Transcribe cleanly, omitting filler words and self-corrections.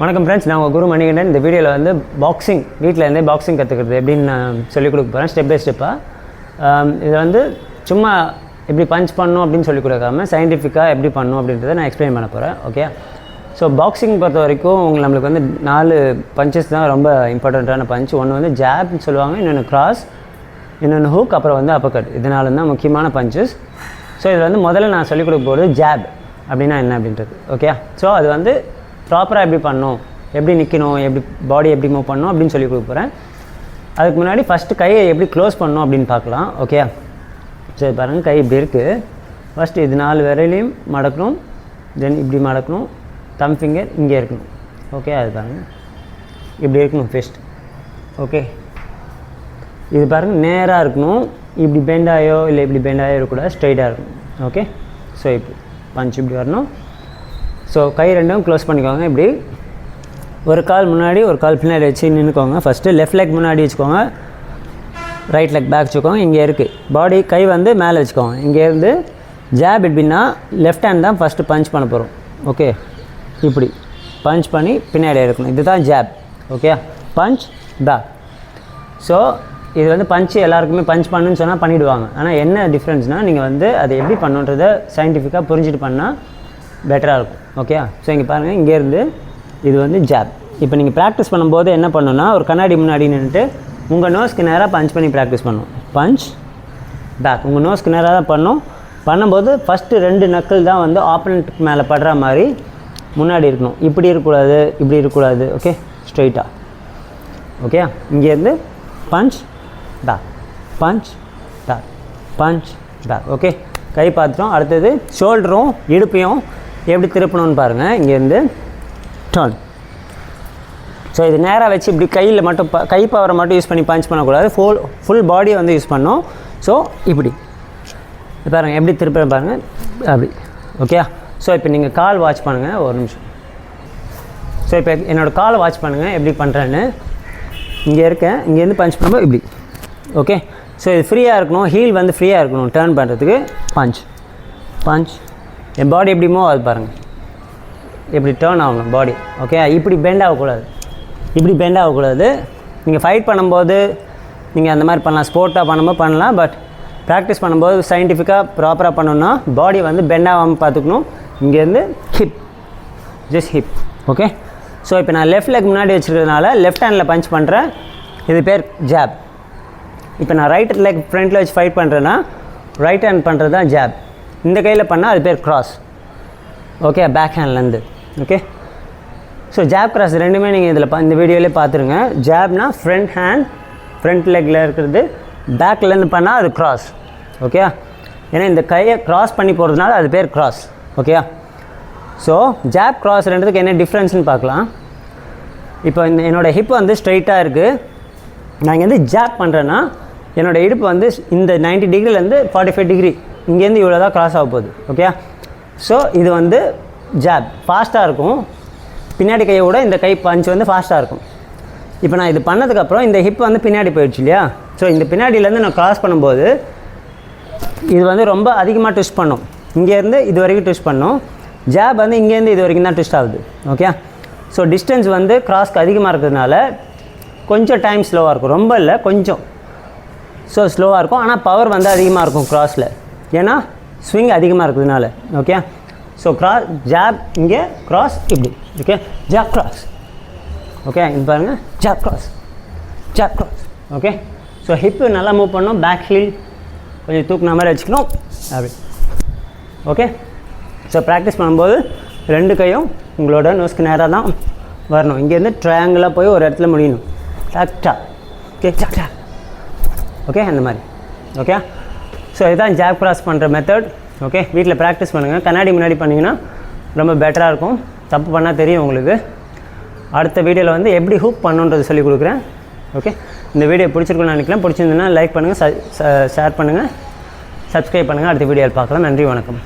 வணக்கம் ஃப்ரெண்ட்ஸ், நான் உங்கள் குரு மணிகண்டன். இந்த வீடியோவில் வந்து பாக்ஸிங் வீட்டில் இருந்தே பாக்ஸிங் கற்றுக்கிறது எப்படின்னு நான் சொல்லிக் கொடுக்க போகிறேன், ஸ்டெப் பை ஸ்டெப்பாக. இதை வந்து சும்மா எப்படி பஞ்ச் பண்ணணும் அப்படின்னு சொல்லிக் கொடுக்காம சயின்டிஃபிக்காக எப்படி பண்ணணும் அப்படின்றத நான் எக்ஸ்பிளைன் பண்ண போகிறேன். ஓகே, ஸோ பாக்ஸிங் பொறுத்த வரைக்கும் நம்மளுக்கு வந்து 4 பஞ்சஸ் தான் ரொம்ப இம்பார்ட்டண்ட்டான பஞ்ச். ஒன்று வந்து ஜாப்னு சொல்லுவாங்க, இன்னொன்று கிராஸ், இன்னொன்று ஹூக், அப்புறம் வந்து அப்பர்கட். இதனால தான் முக்கியமான பஞ்சஸ். ஸோ இதில் வந்து முதல்ல நான் சொல்லிக் கொடுக்க போகிறது ஜாப் அப்படின்னா என்ன அப்படின்றது. ஓகே, ஸோ அது வந்து ப்ராப்பராக எப்படி பண்ணணும், எப்படி நிற்கணும், எப்படி பாடி எப்படி மூவ் பண்ணணும் அப்படின்னு சொல்லி கொடுக்க போகிறேன். அதுக்கு முன்னாடி ஃபஸ்ட்டு கையை எப்படி க்ளோஸ் பண்ணணும் அப்படின்னு பார்க்கலாம். ஓகே, சரி பாருங்கள், கை இப்படி இருக்குது. ஃபஸ்ட்டு இது 4 விரலையும் மடக்கணும், தென் இப்படி மடக்கணும், தம் ஃபிங்கர் இங்கே இருக்கணும். ஓகே, அது பாருங்கள் இப்படி இருக்கணும் ஃபஸ்ட். ஓகே, இது பாருங்கள் நேராக இருக்கணும், இப்படி பெண்டாயோ இல்லை இப்படி பெண்டாயோ இருக்கக்கூடாது, ஸ்ட்ரைட்டாக இருக்கணும். ஓகே, ஸோ இப்படி பஞ்ச் இப்படி வரணும். ஸோ கை ரெண்டும் க்ளோஸ் பண்ணிக்கோங்க. இப்படி ஒரு கால் முன்னாடி ஒரு கால் பின்னாடி வச்சு நின்றுக்கோங்க. ஃபஸ்ட்டு லெஃப்ட் லெக் முன்னாடி வச்சுக்கோங்க, ரைட் லெக் பேக் வச்சுக்கோங்க. இங்கே இருக்குது பாடி, கை வந்து மேலே வச்சுக்கோங்க. இங்கேருந்து ஜாப் எப்படின்னா லெஃப்ட் ஹேண்ட் தான் ஃபஸ்ட்டு பஞ்ச் பண்ண போகிறோம். ஓகே, இப்படி பஞ்ச் பண்ணி பின்னாடி இருக்கணும், இதுதான் jab. Okay, punch back. So இது வந்து பஞ்சு எல்லாருக்குமே பஞ்ச் பண்ணுன்னு சொன்னால் பண்ணிவிடுவாங்க. ஆனால் என்ன டிஃப்ரென்ஸ்னால் நீங்கள் வந்து அதை எப்படி பண்ணுன்றதை சயின்டிஃபிக்காக புரிஞ்சுட்டு பண்ணால் பெட்டராக இருக்கும். ஓகே, ஸோ இங்கே பாருங்கள், இங்கேருந்து இது வந்து ஜாப். இப்போ நீங்கள் ப்ராக்டிஸ் பண்ணும்போது என்ன பண்ணணுன்னா, ஒரு கண்ணாடி முன்னாடி நின்றுட்டு உங்கள் நோஸ்க்கு நேராக பஞ்ச் பண்ணி ப்ராக்டிஸ் பண்ணணும். பஞ்ச் பேக் உங்கள் நோஸ்க்கு நேராக தான் பண்ணணும். பண்ணும்போது ஃபஸ்ட்டு 2 நக்கல் தான் வந்து ஆப்பனண்ட்டுக்கு மேலே படுற மாதிரி முன்னாடி இருக்கணும். இப்படி இருக்கக்கூடாது, இப்படி இருக்கக்கூடாது. ஓகே, ஸ்ட்ரைட்டாக. ஓகே, இங்கேருந்து punch back, punch back, punch back. Okay, கை பார்த்துட்டோம். அடுத்தது ஷோல்டரும் இடுப்பையும் எப்படி திருப்பணும்னு பாருங்கள். இங்கேருந்து டர்ன். ஸோ இது நேராக வச்சு இப்படி கையில் மட்டும் கை பவரை மட்டும் யூஸ் பண்ணி பஞ்ச் பண்ணக்கூடாது, ஃபுல் பாடியை வந்து யூஸ் பண்ணோம். ஸோ இப்படி பாருங்கள் எப்படி திருப்ப பாருங்கள், அப்படி. ஓகே, ஸோ இப்போ நீங்கள் கால் வாட்ச் பண்ணுங்கள் ஒரு நிமிஷம். ஸோ இப்போ என்னோடய காலை வாட்ச் பண்ணுங்கள் எப்படி பண்ணுறேன்னு. இங்கே இருக்கேன், இங்கேருந்து பஞ்ச் பண்ணும்போது இப்படி. ஓகே, ஸோ இது ஃப்ரீயாக இருக்கணும், ஹீல் வந்து ஃப்ரீயாக இருக்கணும் டர்ன் பண்ணுறதுக்கு. பஞ்ச் பஞ்ச், என் பாடி எப்படி மூவ் ஆகுது பாருங்கள், எப்படி டேர்ன் ஆகணும் பாடி. ஓகே, இப்படி பெண்ட் ஆகக்கூடாது, இப்படி பெண்ட் ஆகக்கூடாது. நீங்கள் ஃபைட் பண்ணும்போது நீங்கள் அந்த மாதிரி பண்ணலாம், ஸ்போர்ட்டாக பண்ணும்போது பண்ணலாம். பட் ப்ராக்டிஸ் பண்ணும்போது சயின்டிஃபிக்காக ப்ராப்பராக பண்ணணுன்னா பாடி வந்து பெண்ட் ஆகாமல் பார்த்துக்கணும். இங்கேருந்து hip, just hip. Okay, so இப்போ நான் லெஃப்ட் லெக் முன்னாடி வச்சுருக்கிறதுனால லெஃப்ட் ஹேண்டில் பஞ்ச் பண்ணுறேன், இது பேர் ஜாப். இப்போ நான் ரைட் லெக் ஃப்ரண்ட்டில் வச்சு ஃபைட் பண்ணுறேன்னா ரைட் ஹேண்ட் பண்ணுறது தான் ஜாப். இந்த கையில் பண்ணால் அது பேர் க்ராஸ். ஓகே, பேக் ஹேண்ட்லேருந்து. ஓகே, ஸோ ஜாப் க்ராஸ் ரெண்டுமே நீங்கள் இதில் இந்த வீடியோவிலே பார்த்துருங்க. ஜாப்னா ஃப்ரண்ட் ஹேண்ட் ஃப்ரண்ட் லெக்கில் இருக்கிறது, பேக்லேருந்து பண்ணால் அது க்ராஸ். ஓகே, ஏன்னா இந்த கையை க்ராஸ் பண்ணி போகிறதுனால அது பேர் cross. Okay, so jab cross ரெண்டுத்துக்கு என்ன டிஃப்ரென்ஸ்னு பார்க்கலாம். இப்போ என்னோடய ஹிப் வந்து ஸ்ட்ரைட்டாக இருக்குது. நான் இங்கேருந்து ஜாப் பண்ணுறேன்னா என்னோடய இடுப்பு வந்து இந்த 90 டிகிரிலேருந்து 45 டிகிரி இங்கேருந்து இவ்வளோ தான் க்ராஸ் ஆக போகுது. ஓகே, ஸோ இது வந்து ஜாப் ஃபாஸ்ட்டாக இருக்கும். பின்னாடி கையை விட இந்த கை பஞ்ச் வந்து ஃபாஸ்ட்டாக இருக்கும். இப்போ நான் இது பண்ணதுக்கப்புறம் இந்த ஹிப் வந்து பின்னாடி போயிடுச்சு இல்லையா. ஸோ இந்த பின்னாடியிலேருந்து நான் க்ராஸ் பண்ணும்போது இது வந்து ரொம்ப அதிகமாக ட்விஸ்ட் பண்ணும். இங்கேருந்து இது வரைக்கும் ட்விஸ்ட் பண்ணும். ஜாப் வந்து இங்கேருந்து இது வரைக்கும் தான் ட்விஸ்ட் ஆகுது. ஓகே, ஸோ டிஸ்டன்ஸ் வந்து க்ராஸ்க்கு அதிகமாக இருக்கிறதுனால கொஞ்சம் டைம் ஸ்லோவாக இருக்கும், ரொம்ப இல்லை கொஞ்சம். ஸோ ஸ்லோவாக இருக்கும், ஆனால் பவர் வந்து அதிகமாக இருக்கும் க்ராஸில், ஏன்னா ஸ்விங் அதிகமாக இருக்கிறதுனால. ஓகே, ஸோ க்ராஸ் ஜாப் இங்கே, க்ராஸ் இப்படி. Okay, job cross. ஓகே, இது பாருங்கள், job cross, job cross. Okay, so hip நல்லா மூவ் பண்ணணும், பேக் ஹீல் கொஞ்சம் தூக்குன மாதிரி வச்சுக்கணும் அப்படி. ஓகே, ஸோ ப்ராக்டிஸ் பண்ணும்போது 2 கையும் உங்களோட நோஸ்க்கு நேராக தான் வரணும். இங்கேருந்து ட்ரையாங்கிளாக போய் ஒரு இடத்துல முடியணும். Doctor, okay doctor. ஓகே, அந்த மாதிரி. ஓகே, ஸோ இதுதான் ஜாப் க்ராஸ் பண்ணுற மெத்தட். ஓகே, வீட்டில் ப்ராக்டிஸ் பண்ணுங்கள். கண்ணாடி முன்னாடி பண்ணிங்கன்னா ரொம்ப பெட்டராக இருக்கும். தப்பு பண்ணால் தெரியும் உங்களுக்கு. அடுத்த வீடியோவில் வந்து எப்படி ஹூக் பண்ணுன்றது சொல்லிக் கொடுக்குறேன். ஓகே, இந்த வீடியோ பிடிச்சிருக்குன்னு நினைக்கிறேன். பிடிச்சிருந்ததுன்னா லைக் பண்ணுங்கள், ஷேர் பண்ணுங்கள், சப்ஸ்கிரைப் பண்ணுங்கள். அடுத்த வீடியோவில் பார்க்கலாம். நன்றி, வணக்கம்.